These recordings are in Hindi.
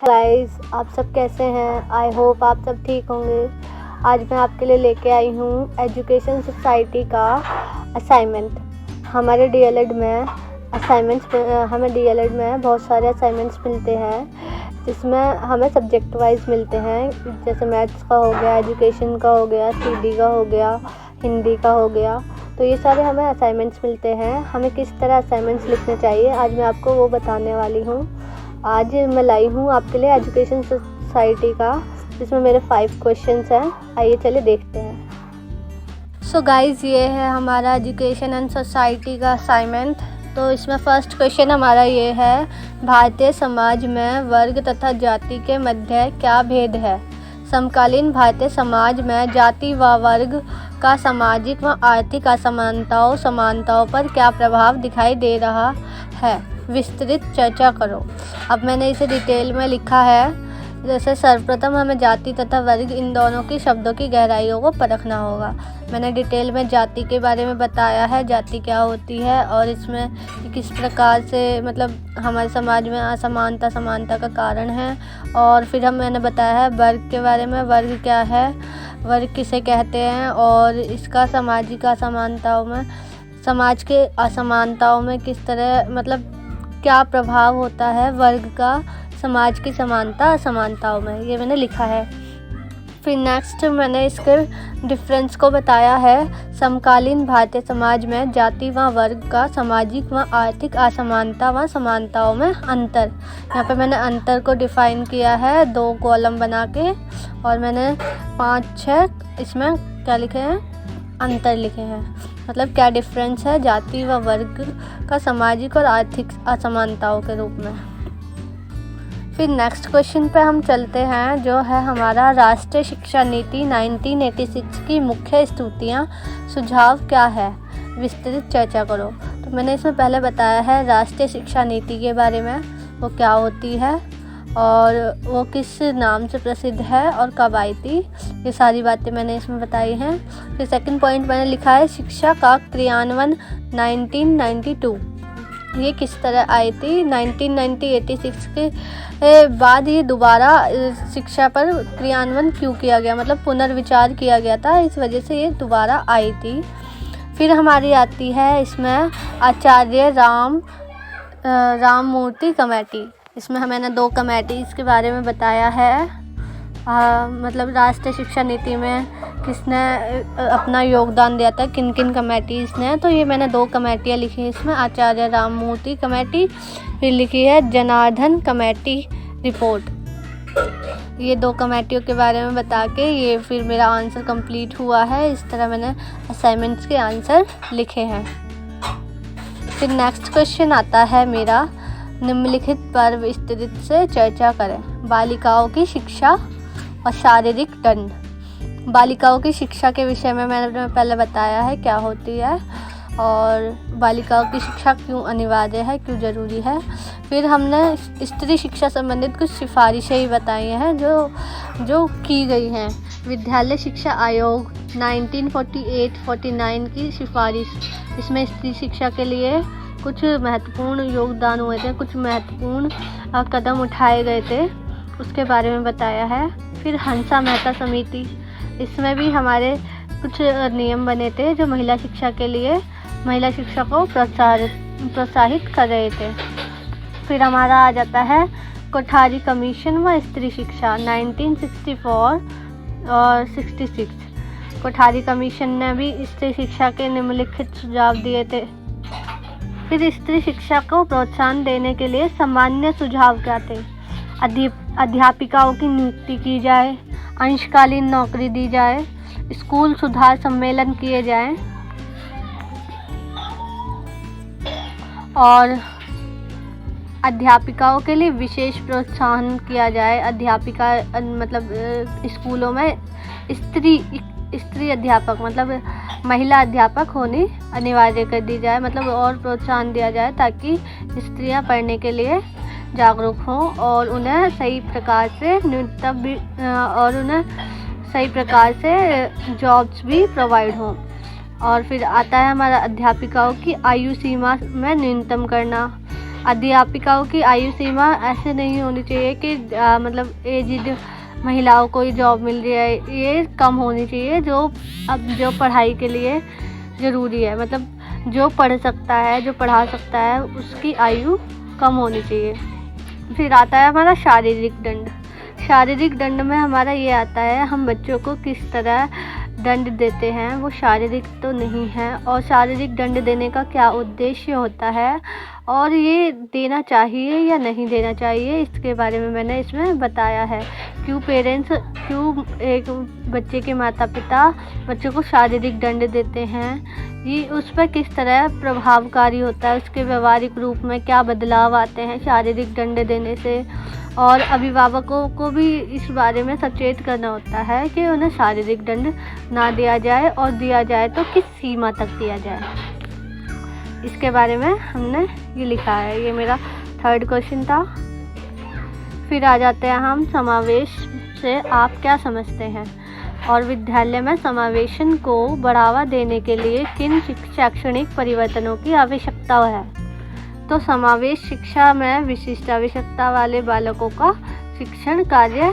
गाइस, आप सब कैसे हैं? आई होप आप सब ठीक होंगे। आज मैं आपके लिए लेके आई हूँ एजुकेशन सोसाइटी का असाइनमेंट। हमारे डीएलएड में बहुत सारे असाइनमेंट्स मिलते हैं, जिसमें हमें सब्जेक्ट वाइज मिलते हैं। जैसे मैथ्स का हो गया, एजुकेशन का हो गया, सीडी का हो गया, हिंदी का हो गया। तो ये सारे हमें असाइनमेंट्स मिलते हैं। हमें किस तरह असाइनमेंट्स लिखने चाहिए, आज मैं आपको वो बताने वाली हूँ। आज मैं लाई हूँ आपके लिए एजुकेशन सोसाइटी का, जिसमें मेरे 5 क्वेश्चंस हैं। आइए चलिए देखते हैं। सो गाइस, ये है हमारा एजुकेशन एंड सोसाइटी का असाइनमेंट। तो इसमें फर्स्ट क्वेश्चन हमारा ये है, भारतीय समाज में वर्ग तथा जाति के मध्य क्या भेद है? समकालीन भारतीय समाज में जाति व वर्ग का सामाजिक व आर्थिक समानताओं पर क्या प्रभाव दिखाई दे रहा है? विस्तृत चर्चा करो। अब मैंने इसे डिटेल में लिखा है। जैसे सर्वप्रथम हमें जाति तथा वर्ग, इन दोनों की शब्दों की गहराइयों को परखना होगा। मैंने डिटेल में जाति के बारे में बताया है, जाति क्या होती है और इसमें किस प्रकार से हमारे समाज में समानता का कारण है। और फिर मैंने बताया है वर्ग के बारे में, वर्ग क्या है, वर्ग किसे कहते हैं और इसका सामाजिक असमानताओं में, समाज के असमानताओं में किस तरह क्या प्रभाव होता है वर्ग का समाज की असमानताओं में, ये मैंने लिखा है। फिर नेक्स्ट मैंने इसके डिफरेंस को बताया है। समकालीन भारतीय समाज में जाति व वर्ग का सामाजिक व आर्थिक असमानता व समानताओं में अंतर। यहाँ पे मैंने अंतर को डिफाइन किया है 2 कॉलम बना के, और मैंने 5-6 इसमें क्या लिखे हैं, अंतर लिखे हैं। क्या डिफरेंस है जाति व वर्ग का सामाजिक और आर्थिक असमानताओं के रूप में। फिर नेक्स्ट क्वेश्चन पे हम चलते हैं, जो है हमारा राष्ट्रीय शिक्षा नीति 1986 की मुख्य स्तुतियाँ सुझाव क्या है? विस्तृत चर्चा करो। तो मैंने इसमें पहले बताया है राष्ट्रीय शिक्षा नीति के बारे में, वो क्या होती है और वो किस नाम से प्रसिद्ध है और कब आई थी, ये सारी बातें मैंने इसमें बताई हैं। फिर सेकंड पॉइंट मैंने लिखा है शिक्षा का क्रियान्वयन 1992, ये किस तरह आई थी? 1986 के बाद ये दोबारा शिक्षा पर क्रियान्वयन क्यों किया गया, पुनर्विचार किया गया था, इस वजह से ये दोबारा आई थी। फिर हमारी आती है इसमें आचार्य राम मूर्ति कमेटी। इसमें मैंने 2 कमेटीज़ के बारे में बताया है। राष्ट्रीय शिक्षा नीति में किसने अपना योगदान दिया था, किन किन कमेटीज़ ने। तो ये मैंने 2 कमेटियाँ लिखी हैं इसमें, आचार्य राम मूर्ति कमेटी, फिर लिखी है जनार्दन कमेटी रिपोर्ट। ये 2 कमेटियों के बारे में बता के ये फिर मेरा आंसर कंप्लीट हुआ है। इस तरह मैंने असाइनमेंट्स के आंसर लिखे हैं। फिर नेक्स्ट क्वेश्चन आता है मेरा, निम्नलिखित पर विस्तृत से चर्चा करें। बालिकाओं की शिक्षा और शारीरिक दंड। बालिकाओं की शिक्षा के विषय में मैंने पहले बताया है क्या होती है और बालिकाओं की शिक्षा क्यों अनिवार्य है, क्यों ज़रूरी है। फिर हमने स्त्री शिक्षा संबंधित कुछ सिफारिशें ही बताई हैं जो की गई हैं। विद्यालय शिक्षा आयोग 1948-49 की सिफारिश, इसमें स्त्री शिक्षा के लिए कुछ महत्वपूर्ण योगदान हुए थे, कुछ महत्वपूर्ण कदम उठाए गए थे, उसके बारे में बताया है। फिर हंसा मेहता समिति, इसमें भी हमारे कुछ नियम बने थे जो महिला शिक्षा के लिए महिला शिक्षा को प्रोत्साहित कर रहे थे। फिर हमारा आ जाता है कोठारी कमीशन व स्त्री शिक्षा 1964 और 66। कोठारी कमीशन ने भी स्त्री शिक्षा के निम्नलिखित सुझाव दिए थे। फिर स्त्री शिक्षा को प्रोत्साहन देने के लिए सामान्य सुझाव क्या थे? अध्यापिकाओं की नियुक्ति की जाए, अंशकालीन नौकरी दी जाए, स्कूल सुधार सम्मेलन किए जाएं और अध्यापिकाओं के लिए विशेष प्रोत्साहन किया जाए। अध्यापिका स्कूलों में स्त्री अध्यापक महिला अध्यापक होनी अनिवार्य कर दी जाए, और प्रोत्साहन दिया जाए ताकि स्त्रियां पढ़ने के लिए जागरूक हों और उन्हें सही प्रकार से जॉब्स भी प्रोवाइड हों। और फिर आता है हमारा अध्यापिकाओं की आयु सीमा में न्यूनतम करना। अध्यापिकाओं की आयु सीमा ऐसे नहीं होनी चाहिए कि मतलब एजिड महिलाओं को ही जॉब मिल रही है, ये कम होनी चाहिए। जो पढ़ाई के लिए ज़रूरी है, मतलब जो पढ़ सकता है, जो पढ़ा सकता है, उसकी आयु कम होनी चाहिए। फिर आता है हमारा शारीरिक दंड। शारीरिक दंड में हमारा ये आता है, हम बच्चों को किस तरह दंड देते हैं, वो शारीरिक तो नहीं है, और शारीरिक दंड देने का क्या उद्देश्य होता है और ये देना चाहिए या नहीं देना चाहिए, इसके बारे में मैंने इसमें बताया है। क्यों एक बच्चे के माता पिता बच्चों को शारीरिक दंड देते हैं, ये उस पर किस तरह प्रभावकारी होता है, उसके व्यवहारिक रूप में क्या बदलाव आते हैं शारीरिक दंड देने से। और अभिभावकों को भी इस बारे में सचेत करना होता है कि उन्हें शारीरिक दंड ना दिया जाए, और दिया जाए तो किस सीमा तक दिया जाए, इसके बारे में हमने ये लिखा है। ये मेरा 3rd क्वेश्चन था। फिर आ जाते हैं हम, समावेश से आप क्या समझते हैं, और विद्यालय में समावेशन को बढ़ावा देने के लिए किन शैक्षणिक परिवर्तनों की आवश्यकता है। तो समावेश शिक्षा में विशिष्ट आवश्यकता वाले बालकों का शिक्षण कार्य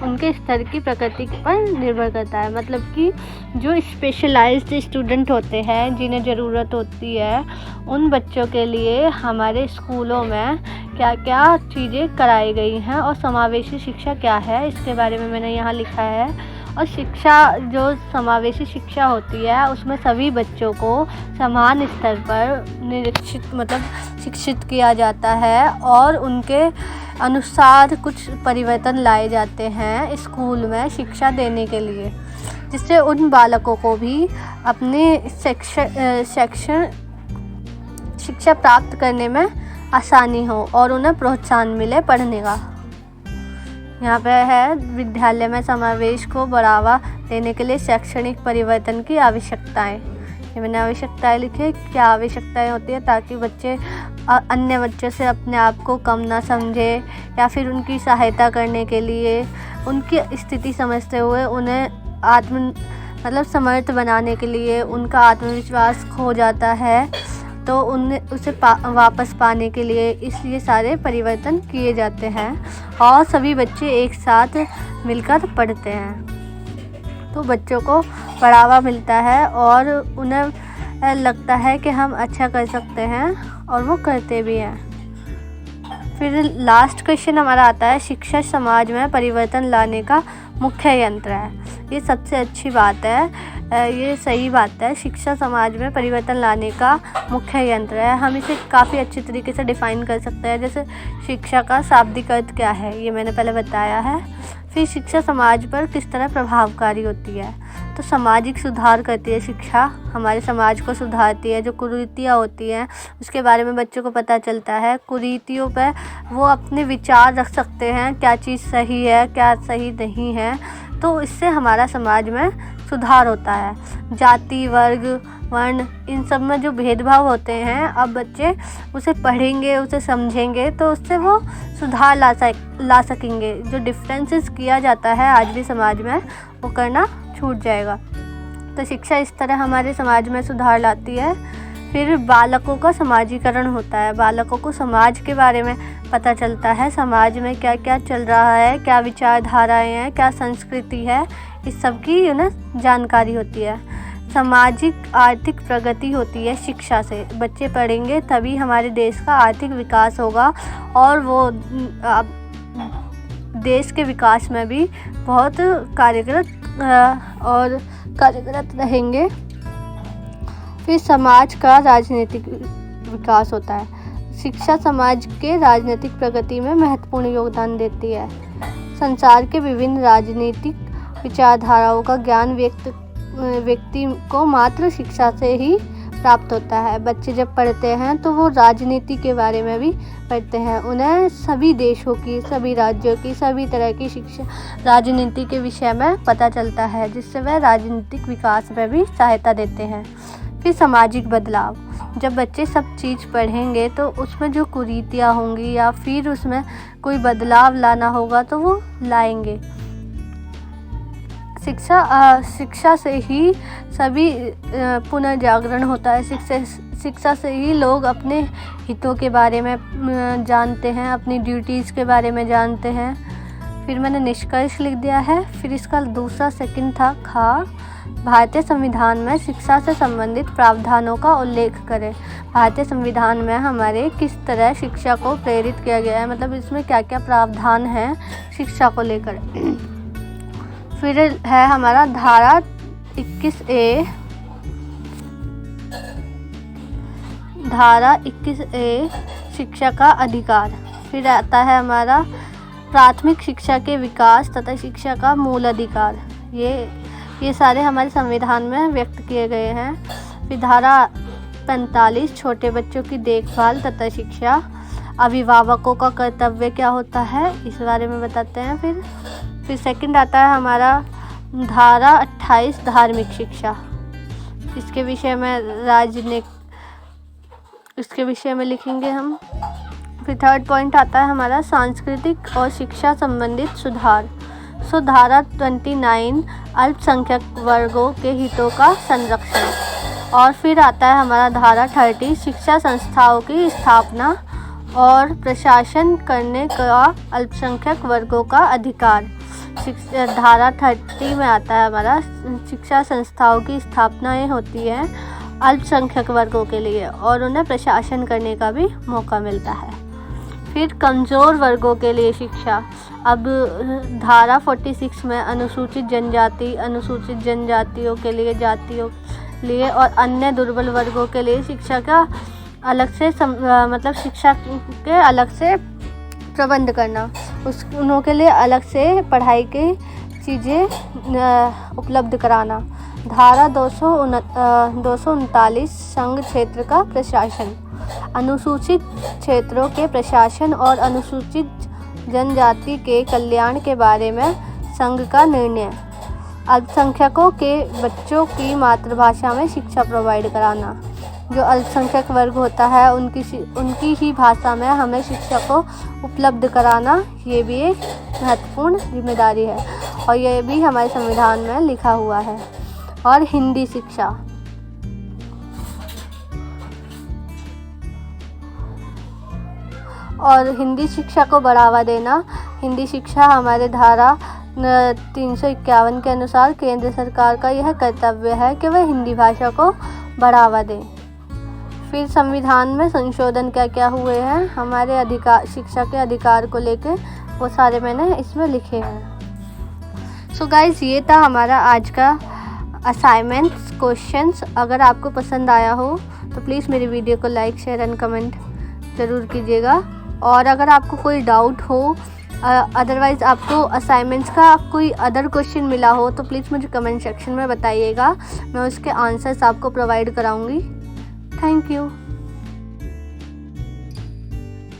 उनके स्तर की प्रकृति पर निर्भर करता है। मतलब कि जो स्पेशलाइज्ड स्टूडेंट होते हैं, जिन्हें ज़रूरत होती है, उन बच्चों के लिए हमारे स्कूलों में क्या क्या चीज़ें कराई गई हैं, और समावेशी शिक्षा क्या है, इसके बारे में मैंने यहाँ लिखा है। और शिक्षा, जो समावेशी शिक्षा होती है, उसमें सभी बच्चों को समान स्तर पर शिक्षित किया जाता है, और उनके अनुसार कुछ परिवर्तन लाए जाते हैं स्कूल में शिक्षा देने के लिए, जिससे उन बालकों को भी अपने शिक्षा प्राप्त करने में आसानी हो और उन्हें प्रोत्साहन मिले पढ़ने का। यहाँ पे है, विद्यालय में समावेश को बढ़ावा देने के लिए शैक्षणिक परिवर्तन की आवश्यकताएं। ये मैंने आवश्यकताएं लिखी, क्या आवश्यकताएं होती है, ताकि बच्चे अन्य बच्चों से अपने आप को कम ना समझे, या फिर उनकी सहायता करने के लिए उनकी स्थिति समझते हुए उन्हें समर्थ बनाने के लिए उनका आत्मविश्वास खो जाता है, तो उसे वापस पाने के लिए इसलिए सारे परिवर्तन किए जाते हैं, और सभी बच्चे एक साथ मिलकर पढ़ते हैं, तो बच्चों को बढ़ावा मिलता है और उन्हें लगता है कि हम अच्छा कर सकते हैं, और वो करते भी हैं। फिर लास्ट क्वेश्चन हमारा आता है, शिक्षा समाज में परिवर्तन लाने का मुख्य यंत्र है। ये सबसे अच्छी बात है, ये सही बात है। शिक्षा समाज में परिवर्तन लाने का मुख्य यंत्र है। हम इसे काफ़ी अच्छी तरीके से डिफ़ाइन कर सकते हैं। जैसे शिक्षा का शाब्दिक अर्थ क्या है, ये मैंने पहले बताया है। फिर शिक्षा समाज पर किस तरह प्रभावकारी होती है, तो सामाजिक सुधार करती है शिक्षा, हमारे समाज को सुधारती है। जो कुरीतियाँ होती हैं उसके बारे में बच्चों को पता चलता है। कुरीतियों पर वो अपने विचार रख सकते हैं, क्या चीज़ सही है, क्या सही नहीं है, तो इससे हमारा समाज में सुधार होता है। जाति, वर्ग, वर्ण, इन सब में जो भेदभाव होते हैं, अब बच्चे उसे पढ़ेंगे, उसे समझेंगे, तो उससे वो सुधार ला सकेंगे। जो डिफरेंसेस किया जाता है आज भी समाज में, वो करना छूट जाएगा। तो शिक्षा इस तरह हमारे समाज में सुधार लाती है। फिर बालकों का समाजीकरण होता है। बालकों को समाज के बारे में पता चलता है, समाज में क्या क्या चल रहा है, क्या विचारधाराएं हैं, क्या संस्कृति है, इस सब की उन्हें जानकारी होती है। सामाजिक आर्थिक प्रगति होती है शिक्षा से। बच्चे पढ़ेंगे तभी हमारे देश का आर्थिक विकास होगा, और वो देश के विकास में भी बहुत कार्यरत रहेंगे। फिर समाज का राजनीतिक विकास होता है। शिक्षा समाज के राजनीतिक प्रगति में महत्वपूर्ण योगदान देती है। संसार के विभिन्न राजनीतिक विचारधाराओं का ज्ञान व्यक्ति को मात्र शिक्षा से ही प्राप्त होता है। बच्चे जब पढ़ते हैं तो वो राजनीति के बारे में भी पढ़ते हैं। उन्हें सभी देशों की, सभी राज्यों की, सभी तरह की शिक्षा राजनीति के विषय में पता चलता है, जिससे वह राजनीतिक विकास में भी सहायता देते हैं। फिर सामाजिक बदलाव। जब बच्चे सब चीज़ पढ़ेंगे तो उसमें जो कुरीतियाँ होंगी या फिर उसमें कोई बदलाव लाना होगा तो वो लाएंगे। शिक्षा से ही सभी पुनर्जागरण होता है। शिक्षा से ही लोग अपने हितों के बारे में जानते हैं, अपनी ड्यूटीज़ के बारे में जानते हैं। फिर मैंने निष्कर्ष लिख दिया है। फिर इसका दूसरा सेकंड था खा, भारतीय संविधान में शिक्षा से संबंधित प्रावधानों का उल्लेख करें। भारतीय संविधान में हमारे किस तरह शिक्षा को प्रेरित किया गया है, मतलब इसमें क्या क्या प्रावधान हैं शिक्षा को लेकर। फिर है हमारा धारा 21A, धारा 21A शिक्षा का अधिकार। फिर आता है हमारा प्राथमिक शिक्षा के विकास तथा शिक्षा का मूल अधिकार। ये सारे हमारे संविधान में व्यक्त किए गए हैं। फिर धारा 45 छोटे बच्चों की देखभाल तथा शिक्षा, अभिभावकों का कर्तव्य क्या होता है, इस बारे में बताते हैं। फिर सेकंड आता है हमारा धारा 28 धार्मिक शिक्षा, इसके विषय में लिखेंगे हम। फिर थर्ड पॉइंट आता है हमारा सांस्कृतिक और शिक्षा संबंधित सुधार। धारा 29 अल्पसंख्यक वर्गों के हितों का संरक्षण। और फिर आता है हमारा धारा 30 शिक्षा संस्थाओं की स्थापना और प्रशासन करने का अल्पसंख्यक वर्गों का अधिकार। धारा 30 में आता है हमारा शिक्षा संस्थाओं की स्थापनाएं होती हैं अल्पसंख्यक वर्गों के लिए और उन्हें प्रशासन करने का भी मौका मिलता है। फिर कमज़ोर वर्गों के लिए शिक्षा। अब धारा 46 में अनुसूचित जनजातियों के लिए और अन्य दुर्बल वर्गों के लिए शिक्षा का अलग से शिक्षा के अलग से प्रबंध करना, उन्हों के लिए अलग से पढ़ाई की चीज़ें उपलब्ध कराना। धारा 239 संघ क्षेत्र का प्रशासन, अनुसूचित क्षेत्रों के प्रशासन और अनुसूचित जनजाति के कल्याण के बारे में संघ का निर्णय। अल्पसंख्यकों के बच्चों की मातृभाषा में शिक्षा प्रोवाइड कराना, जो अल्पसंख्यक वर्ग होता है उनकी ही भाषा में हमें शिक्षा को उपलब्ध कराना, ये भी एक महत्वपूर्ण जिम्मेदारी है और ये भी हमारे संविधान में लिखा हुआ है। और हिंदी शिक्षा, और हिंदी शिक्षा को बढ़ावा देना। हिंदी शिक्षा हमारे धारा 351 के अनुसार केंद्र सरकार का यह कर्तव्य है कि वह हिंदी भाषा को बढ़ावा दें। फिर संविधान में संशोधन क्या क्या हुए हैं हमारे अधिकार, शिक्षा के अधिकार को लेकर, वो सारे मैंने इसमें लिखे हैं। सो गाइज, ये था हमारा आज का असाइनमेंट्स क्वेश्चंस। अगर आपको पसंद आया हो तो प्लीज़ मेरी वीडियो को लाइक, शेयर एंड कमेंट ज़रूर कीजिएगा। और अगर आपको कोई डाउट हो, अदरवाइज़ आपको असाइनमेंट्स का कोई अदर क्वेश्चन मिला हो तो प्लीज़ मुझे कमेंट सेक्शन में बताइएगा, मैं उसके आंसर्स आपको प्रोवाइड कराऊंगी। Thank you.